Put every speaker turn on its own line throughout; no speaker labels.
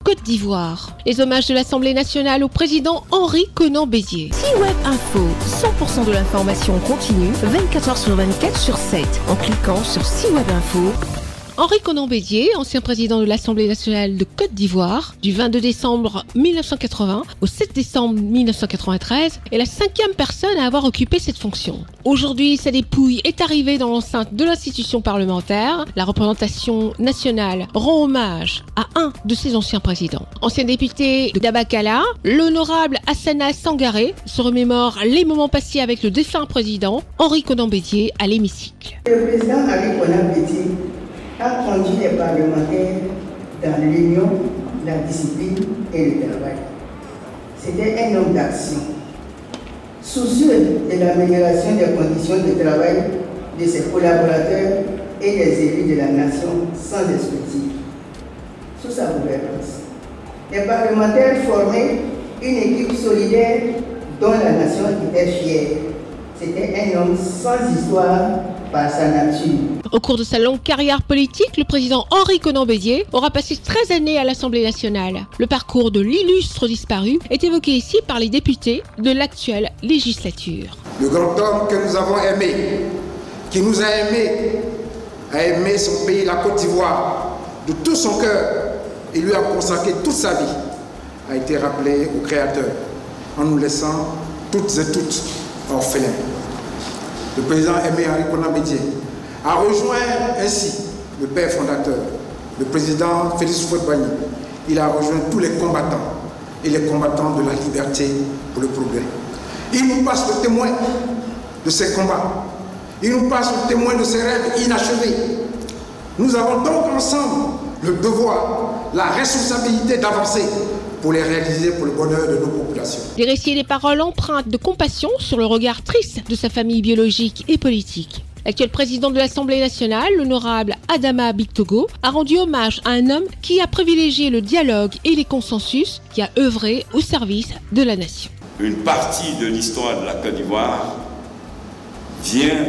Côte d'Ivoire. Les hommages de l'Assemblée nationale au président Henri Konan Bédié.
C-Web Info, 100% de l'information continue, 24h sur 24 sur 7, en cliquant sur C-Web Info.
Henri Konan Bédié, ancien président de l'Assemblée nationale de Côte d'Ivoire, du 22 décembre 1980 au 7 décembre 1993, est la 5e personne à avoir occupé cette fonction. Aujourd'hui, sa dépouille est arrivée dans l'enceinte de l'institution parlementaire. La représentation nationale rend hommage à un de ses anciens présidents. Ancien député de Dabakala, l'honorable Hassana Sangaré se remémore les moments passés avec le défunt président Henri Konan Bédié à l'hémicycle.
Le président Henri Konan Bédié a conduit les parlementaires dans l'union, la discipline et le travail. C'était un homme d'action, soucieux de l'amélioration des conditions de travail de ses collaborateurs et des élus de la nation sans expertise. Sous sa gouvernance, les parlementaires formaient une équipe solidaire dont la nation était fière. C'était un homme sans histoire par sa nature.
Au cours de sa longue carrière politique, le président Henri Konan Bédié aura passé 13 années à l'Assemblée nationale. Le parcours de l'illustre disparu est évoqué ici par les députés de l'actuelle législature.
Le grand homme que nous avons aimé, qui nous a aimé son pays, la Côte d'Ivoire, de tout son cœur, et lui a consacré toute sa vie, a été rappelé au Créateur, en nous laissant toutes et toutes orphelins. Le président aimé Henri Konan Bédié a rejoint ainsi le père fondateur, le président Félix Houphouët-Boigny. Il a rejoint tous les combattants et les combattants de la liberté pour le progrès. Il nous passe le témoin de ces combats. Il nous passe le témoin de ces rêves inachevés. Nous avons donc ensemble le devoir, la responsabilité d'avancer pour les réaliser pour le bonheur de nos populations.
Les récits et les paroles empreintes de compassion sur le regard triste de sa famille biologique et politique. L'actuel président de l'Assemblée nationale, l'honorable Adama Bictogo, a rendu hommage à un homme qui a privilégié le dialogue et les consensus, qui a œuvré au service de la nation.
Une partie de l'histoire de la Côte d'Ivoire vient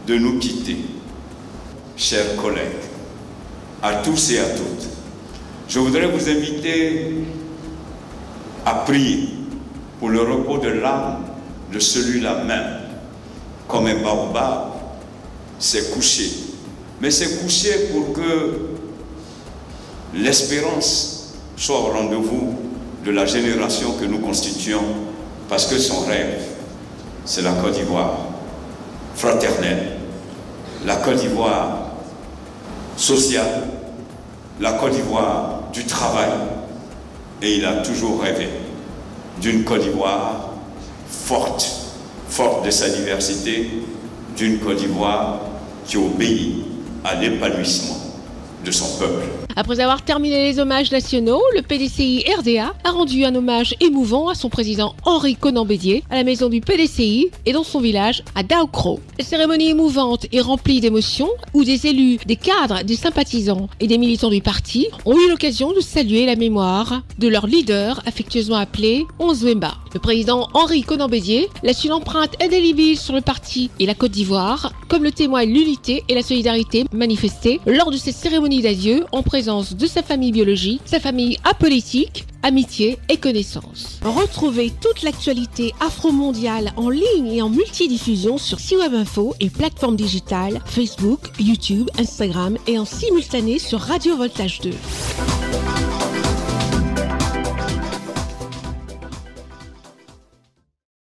de nous quitter. Chers collègues, à tous et à toutes, je voudrais vous inviter à prier pour le repos de l'âme de celui-là même. Comme un baobab s'est couché. Mais s'est couché pour que l'espérance soit au rendez-vous de la génération que nous constituons, parce que son rêve, c'est la Côte d'Ivoire fraternelle, la Côte d'Ivoire sociale, la Côte d'Ivoire du travail, et il a toujours rêvé d'une Côte d'Ivoire forte de sa diversité, d'une Côte d'Ivoire qui obéit à l'épanouissement de son peuple.
Après avoir terminé les hommages nationaux, le PDCI RDA a rendu un hommage émouvant à son président Henri Konan Bédié à la maison du PDCI et dans son village à Daokro. La cérémonie émouvante et remplie d'émotions où des élus, des cadres, des sympathisants et des militants du parti ont eu l'occasion de saluer la mémoire de leur leader affectueusement appelé Onzwemba. Le président Henri Konan Bédié laisse une empreinte indélébile sur le parti et la Côte d'Ivoire, comme le témoigne l'unité et la solidarité manifestée lors de cette cérémonie d'adieu en présence de sa famille biologique, sa famille apolitique, amitié et connaissance.
Retrouvez toute l'actualité afro-mondiale en ligne et en multidiffusion sur C-Web Info et plateformes digitales, Facebook, YouTube, Instagram et en simultané sur Radio Voltage 2.